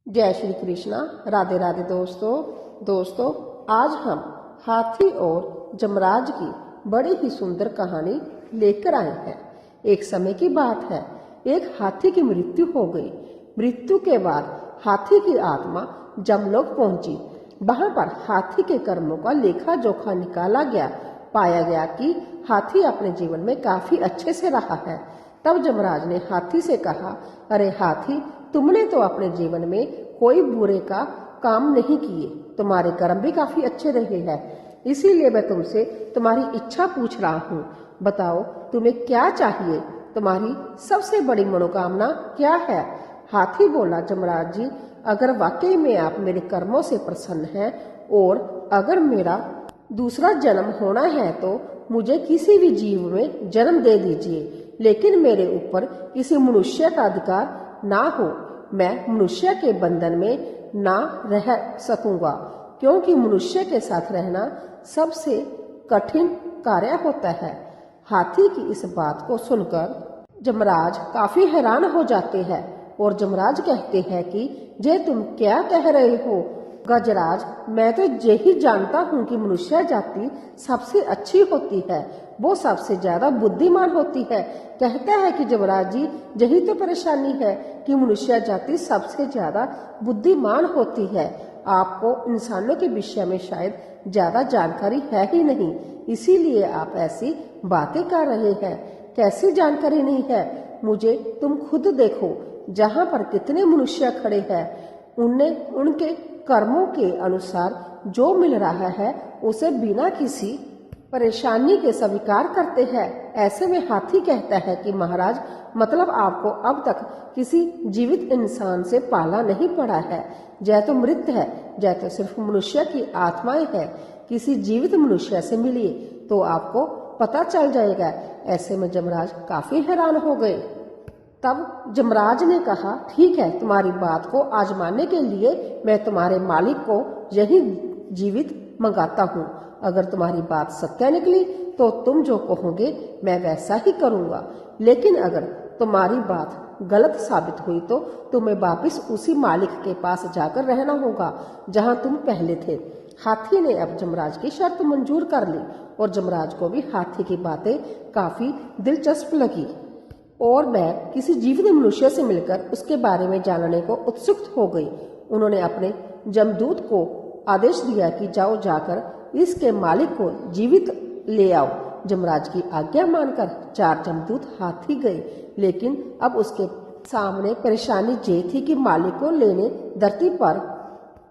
जय श्री कृष्णा। राधे राधे दोस्तों आज हम हाथी और जमराज की बड़ी ही सुंदर कहानी लेकर आए हैं। एक समय की बात है, एक हाथी की मृत्यु हो गई। मृत्यु के बाद हाथी की आत्मा जमलोक पहुंची। वहां पर हाथी के कर्मों का लेखा जोखा निकाला गया। पाया गया कि हाथी अपने जीवन में काफी अच्छे से रहा है। तब जमराज ने हाथी से कहा, अरे हाथी, तुमने तो अपने जीवन में कोई बुरे का काम नहीं किए, तुम्हारे कर्म भी काफी अच्छे रहे हैं। इसीलिए मैं तुमसे तुम्हारी इच्छा पूछ रहा हूँ। बताओ तुम्हें क्या चाहिए, तुम्हारी सबसे बड़ी मनोकामना क्या है? हाथी बोला, जमराज जी, अगर वाकई में आप मेरे कर्मों से प्रसन्न हैं और अगर मेरा दूसरा जन्म होना है तो मुझे किसी भी जीव में जन्म दे दीजिए, लेकिन मेरे ऊपर किसी मनुष्य का अधिकार ना हो। मैं मनुष्य के बंधन में ना रह सकूंगा, क्योंकि मनुष्य के साथ रहना सबसे कठिन कार्य होता है। हाथी की इस बात को सुनकर जमराज काफी हैरान हो जाते हैं और जमराज कहते हैं कि जे तुम क्या कह रहे हो गजराज, मैं तो यही जानता हूँ कि मनुष्य जाति सबसे अच्छी होती है, वो सबसे ज्यादा बुद्धिमान होती है। कहता है कि जमराज जी, यही तो परेशानी है कि मनुष्य जाति सबसे ज्यादा बुद्धिमान होती है। आपको इंसानों के विषय में शायद ज्यादा जानकारी है ही नहीं, इसीलिए आप ऐसी बातें कर रहे हैं। कैसी जानकारी नहीं है? मुझे तुम खुद देखो, जहाँ पर कितने मनुष्य खड़े हैं, उनके कर्मों के अनुसार जो मिल रहा है उसे बिना किसी परेशानी के स्वीकार करते हैं। ऐसे में हाथी कहता है कि महाराज, मतलब आपको अब तक किसी जीवित इंसान से पाला नहीं पड़ा है। जय तो मृत है, जय तो सिर्फ मनुष्य की आत्माएं है। किसी जीवित मनुष्य से मिलिए तो आपको पता चल जाएगा। ऐसे में जमराज काफी हैरान हो गए। तब जमराज ने कहा, ठीक है, तुम्हारी बात को आजमाने के लिए मैं तुम्हारे मालिक को यही जीवित मंगाता हूँ। अगर तुम्हारी बात सत्य निकली तो तुम जो कहोगे मैं वैसा ही करूँगा, लेकिन अगर तुम्हारी बात गलत साबित हुई तो तुम्हें वापिस उसी मालिक के पास जाकर रहना होगा जहाँ तुम पहले थे। हाथी ने अब जमराज की शर्त मंजूर कर ली और जमराज को भी हाथी की बातें काफी दिलचस्प लगी और मैं किसी जीवित मनुष्य से मिलकर उसके बारे में जानने को उत्सुक हो गई। उन्होंने अपने जमदूत को आदेश दिया कि जाओ जाकर इसके मालिक को जीवित ले आओ। जमराज की आज्ञा मानकर 4 जमदूत हाथी गए, लेकिन अब उसके सामने परेशानी ये थी कि मालिक को लेने धरती पर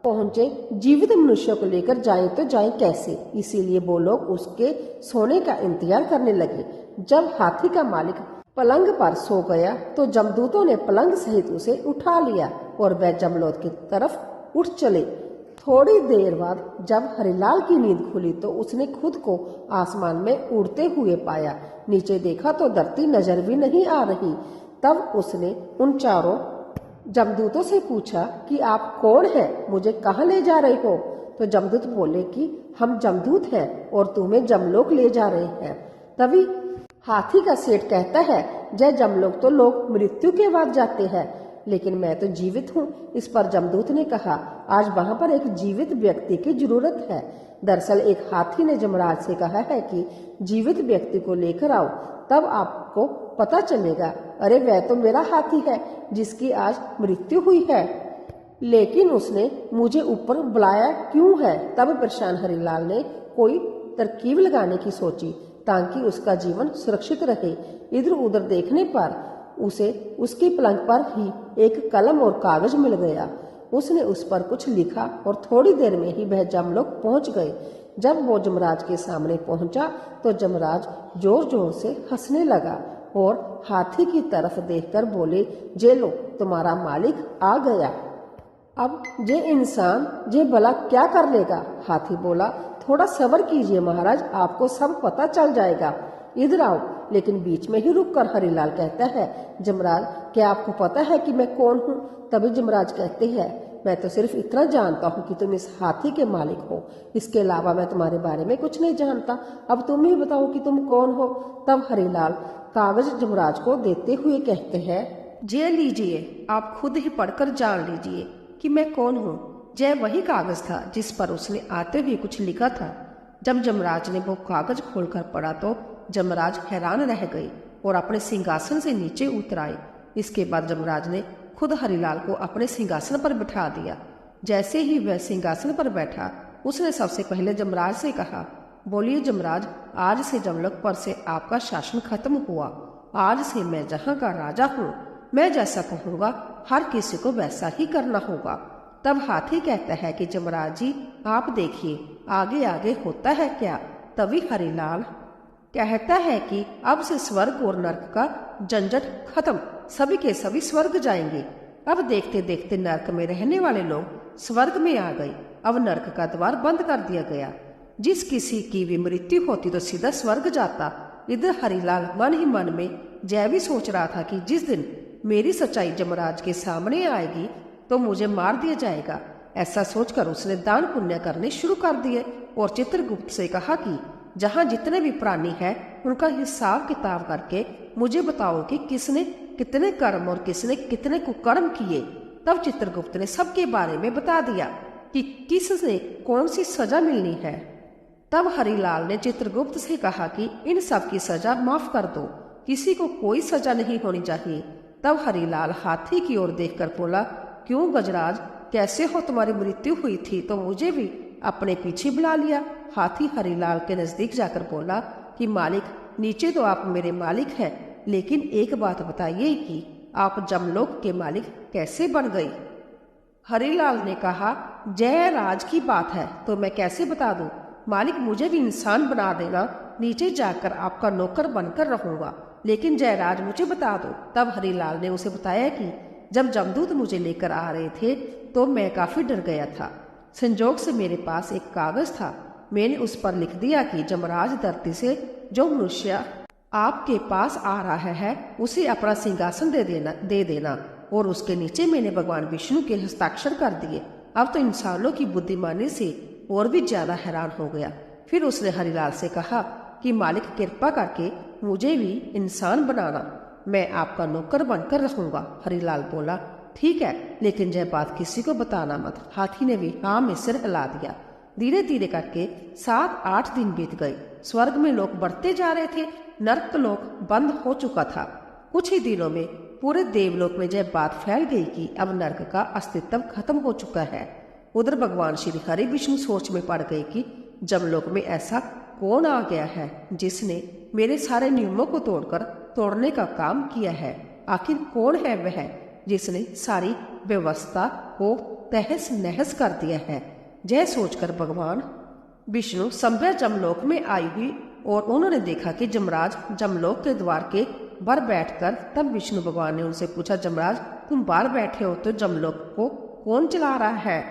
पहुंचे जीवित मनुष्य को लेकर जाएं तो जाएं कैसे। इसीलिए वो लोग उसके सोने का इंतजार करने लगे। जब हाथी का मालिक पलंग पर सो गया तो जमदूतों ने पलंग सहित उसे उठा लिया और वह जमलोक की तरफ उठ चले। थोड़ी देर बाद जब हरिलाल की नींद खुली तो उसने खुद को आसमान में उड़ते हुए पाया। नीचे देखा तो धरती नजर भी नहीं आ रही। तब उसने उन 4 जमदूतों से पूछा कि आप कौन हैं, मुझे कहाँ ले जा रहे हो? तो जमदूत बोले कि हम जमदूत हैं और तुम्हें जमलोक ले जा रहे हैं। तभी हाथी का सेठ कहता है, जय जमलोक तो लोग मृत्यु के बाद जाते हैं, लेकिन मैं तो जीवित हूँ। इस पर जमदूत ने कहा, आज वहाँ पर एक जीवित व्यक्ति की जरूरत है। दरअसल एक हाथी ने जमराज से कहा है कि जीवित व्यक्ति को लेकर आओ, तब आपको पता चलेगा। अरे वह तो मेरा हाथी है जिसकी आज मृत्यु हुई है, लेकिन उसने मुझे ऊपर बुलाया क्यों है? तब परेशान हरिलाल ने कोई तरकीब लगाने की सोची ताकि उसका जीवन सुरक्षित रहे। इधर उधर देखने पर उसे उसकी पलंग पर ही एक कलम और कागज मिल गया। उसने उस पर कुछ लिखा और थोड़ी देर में ही वह जमलोक पहुंच गए। जब वो जमराज के सामने पहुंचा तो जमराज जोर जोर से हंसने लगा और हाथी की तरफ देखकर बोले, जे लो, तुम्हारा मालिक आ गया। अब जे इंसान जे भला क्या कर लेगा? हाथी बोला, थोड़ा सब्र कीजिए महाराज, आपको सब पता चल जाएगा। इधर आओ। लेकिन बीच में ही रुककर हरिलाल कहता है, जमराज, क्या आपको पता है कि मैं कौन हूँ? तभी जमराज कहते हैं, मैं तो सिर्फ इतना जानता हूँ कि तुम इस हाथी के मालिक हो, इसके अलावा मैं तुम्हारे बारे में कुछ नहीं जानता। अब तुम ही बताओ कि तुम कौन हो। तब हरिलाल कागज जमराज को देते हुए कहते हैं, जे लीजिए, आप खुद ही पढ़कर जान लीजिए। कि मैं कौन हूँ। यह वही कागज था जिस पर उसने आते हुए कुछ लिखा था। जब जमराज ने वो कागज खोलकर पढ़ा तो जमराज हैरान रह गए और अपने सिंहासन से नीचे उतर आए। इसके बाद जमराज ने खुद हरिलाल को अपने सिंहासन पर बिठा दिया। जैसे ही वह सिंहासन पर बैठा, उसने सबसे पहले जमराज से कहा, बोलिए जमराज, आज से जमलोक पर से आपका शासन खत्म हुआ। आज से मैं जहाँ का राजा हूँ। मैं जैसा कहूँगा हर किसी को वैसा ही करना होगा। तब हाथी कहता है कि जमराज जी, आप देखिए आगे आगे होता है क्या। तभी हरिलाल कहता है कि अब से स्वर्ग और नरक का झंझट खत्म, सभी के सभी स्वर्ग जाएंगे। अब देखते देखते नरक में रहने वाले लोग स्वर्ग में आ गए। अब नरक का द्वार बंद कर दिया गया। जिस किसी की भी मृत्यु होती तो सीधा स्वर्ग जाता। इधर हरिलाल मन ही मन में जय भी सोच रहा था कि जिस दिन मेरी सच्चाई जमराज के सामने आएगी तो मुझे मार दिया जाएगा। ऐसा सोचकर उसने दान पुण्य करने शुरू कर दिए और चित्रगुप्त से कहा कि जहाँ जितने भी प्राणी हैं उनका हिसाब किताब करके मुझे बताओ कि किसने कितने कर्म और किसने कितने कुकर्म किए। तब चित्रगुप्त ने सबके बारे में बता दिया कि किसने कौन सी सजा मिलनी है। तब हरिलाल ने चित्रगुप्त से कहा कि इन सब की सजा माफ कर दो, किसी को कोई सजा नहीं होनी चाहिए। तब हरिलाल हाथी की ओर देखकर बोला, क्यों गजराज, कैसे हो? तुम्हारी मृत्यु हुई थी तो मुझे भी अपने पीछे बुला लिया। हाथी हरिलाल के नजदीक जाकर बोला कि मालिक, नीचे तो आप मेरे मालिक हैं, लेकिन एक बात बताइए कि आप जमलोक के मालिक कैसे बन गई? हरिलाल ने कहा, जय राज की बात है तो मैं कैसे बता दूं। मालिक, मुझे भी इंसान बना देना, नीचे जाकर आपका नौकर बनकर रहूंगा, लेकिन जयराज मुझे बता दो। तब हरिलाल ने उसे बताया कि जब जमदूत मुझे लेकर आ रहे थे तो मैं काफी डर गया था। संजोग से मेरे पास एक कागज था। मैंने उस पर लिख दिया कि जमराज धरती से जो मनुष्य आपके पास आ रहा है उसे अपना सिंहासन दे देना। और उसके नीचे मैंने भगवान विष्णु के हस्ताक्षर कर दिए। अब तो इंसानों की बुद्धिमानी से और भी ज्यादा हैरान हो गया। फिर उसने हरिलाल से कहा कि मालिक, कृपा करके मुझे भी इंसान बनाना, मैं आपका नौकर बनकर रहूंगा। हरिलाल बोला, ठीक है, लेकिन यह बात किसी को बताना मत। हाथी ने भी हाँ में सिर हिला दिया। धीरे धीरे करके 7-8 दिन बीत गए। स्वर्ग में लोग बढ़ते जा रहे थे, नरक लोक बंद हो चुका था। कुछ ही दिनों में पूरे देवलोक में यह बात फैल गई कि अब नरक का अस्तित्व खत्म हो चुका है। उधर भगवान श्री हरि विष्णु सोच में पड़ गए कि जमलोक में ऐसा कौन आ गया है जिसने मेरे सारे नियमों को तोड़ने का काम किया है। आखिर कौन है वह जिसने सारी व्यवस्था को तहस नहस कर दिया है। यह सोचकर भगवान विष्णु संभ्य जमलोक में आई हुई और उन्होंने देखा कि जमराज जमलोक के द्वार के बाहर बैठकर। तब विष्णु भगवान ने उनसे पूछा, जमराज, तुम बाहर बैठे हो तो जमलोक को कौन चला रहा है?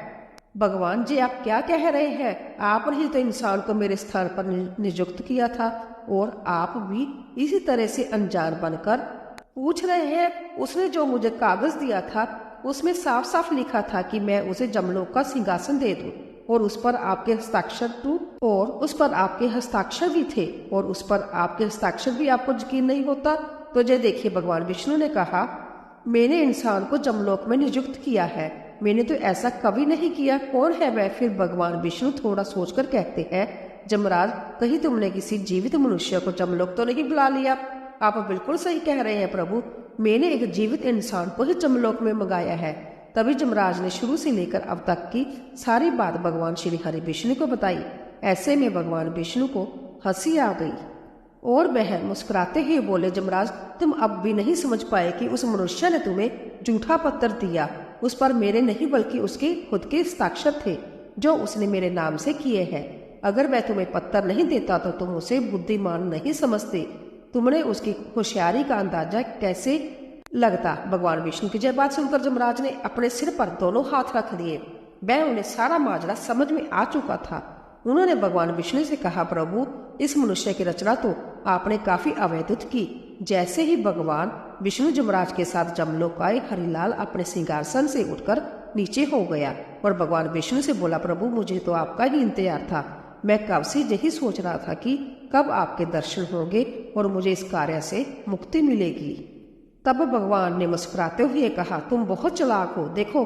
भगवान जी, आप क्या कह रहे हैं? आपने ही तो इंसान को मेरे स्थान पर नियुक्त किया था और आप भी इसी तरह से अनजान बनकर पूछ रहे हैं। उसने जो मुझे कागज दिया था उसमें साफ साफ लिखा था कि मैं उसे जमलोक का सिंहासन दे दूं और उस पर आपके हस्ताक्षर भी थे और उस पर आपके हस्ताक्षर भी आपको यकीन नहीं होता तो ये देखिए, भगवान विष्णु ने कहा, मैंने इंसान को जमलोक में नियुक्त किया है, मैंने तो ऐसा कभी नहीं किया। कौन है वह? फिर भगवान विष्णु थोड़ा सोचकर कहते हैं, जमराज, कहीं तुमने किसी जीवित मनुष्य को जमलोक तो नहीं बुला लिया? आप बिल्कुल सही कह रहे हैं प्रभु, मैंने एक जीवित इंसान को ही जमलोक में मंगाया है। तभी जमराज ने शुरू से लेकर अब तक की सारी बात भगवान श्री हरि विष्णु को बताई। ऐसे में भगवान विष्णु को हंसी आ गई और वह मुस्कुराते हुए बोले, जमराज, तुम अब भी नहीं समझ पाए कि उस मनुष्य ने तुम्हें झूठा पत्र दिया। उस पर मेरे नहीं बल्कि उसके खुद के हस्ताक्षर थे जो उसने मेरे नाम से किए हैं। अगर वह तुम्हें पत्र नहीं देता तो तुम उसे बुद्धिमान नहीं समझते। तुमने उसकी होशियारी का अंदाजा कैसे लगता? भगवान विष्णु की यह बात सुनकर जमराज ने अपने सिर पर दोनों हाथ रख लिए। वह उन्हें सारा माजरा समझ में आ चुका था। उन्होंने भगवान विष्णु से कहा, प्रभु, इस मनुष्य की रचना तो आपने काफी अवैध की। जैसे ही भगवान विष्णु जमराज के साथ जमलोक आए, हरिलाल अपने सिंहासन से उठकर नीचे हो गया और भगवान विष्णु से बोला, प्रभु, मुझे तो आपका ही इंतजार था। मैं कब से यही सोच रहा था कि कब आपके दर्शन होंगे और मुझे इस कार्य से मुक्ति मिलेगी। तब भगवान ने मुस्कुराते हुए कहा, तुम बहुत चालाक हो। देखो,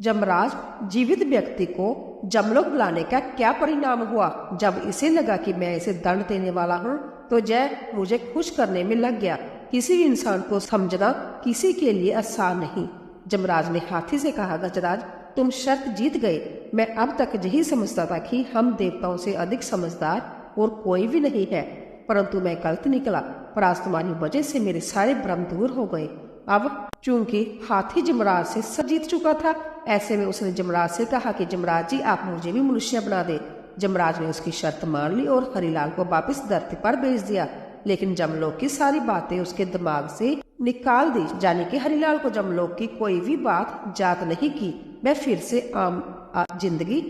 जमराज जीवित व्यक्ति को जमलोक बुलाने का क्या परिणाम हुआ? जब इसे लगा कि मैं इसे दंड देने वाला हूँ तो जय मुझे खुश करने में लग गया। किसी भी इंसान को समझना किसी के लिए आसान नहीं। जमराज ने हाथी से कहा, गजराज तुम शर्त जीत गए। मैं अब तक यही समझता था कि हम देवताओं से अधिक समझदार और कोई भी नहीं है, परंतु मैं गलत निकला। पर आज तुम्हारी वजह से मेरे सारे भ्रम दूर हो गए। अब चूंकि हाथी जमराज से सब जीत चुका था, ऐसे में उसने जमराज से कहा कि जमराज जी आप मुझे भी मनुष्य बना दे। जमराज ने उसकी शर्त मान ली और हरिलाल को वापस धरती पर भेज दिया। लेकिन जमलोक की सारी बातें उसके दिमाग से निकाल दी, यानी कि हरिलाल को जमलोक की कोई भी बात याद नहीं की। मैं फिर से आम जिंदगी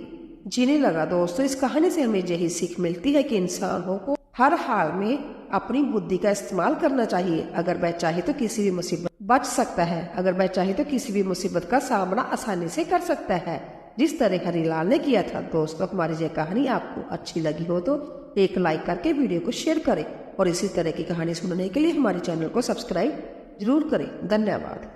जीने लगा। दोस्तों, इस कहानी से हमें यही सीख मिलती है कि इंसानों को हर हाल में अपनी बुद्धि का इस्तेमाल करना चाहिए। अगर वह चाहे तो किसी भी मुसीबत बच सकता है, अगर वह चाहे तो किसी भी मुसीबत का सामना आसानी से कर सकता है, जिस तरह हरिलाल ने किया था। दोस्तों, हमारी यह कहानी आपको अच्छी लगी हो तो एक लाइक करके वीडियो को शेयर करें और इसी तरह की कहानी सुनने के लिए हमारे चैनल को सब्सक्राइब जरूर करें। धन्यवाद।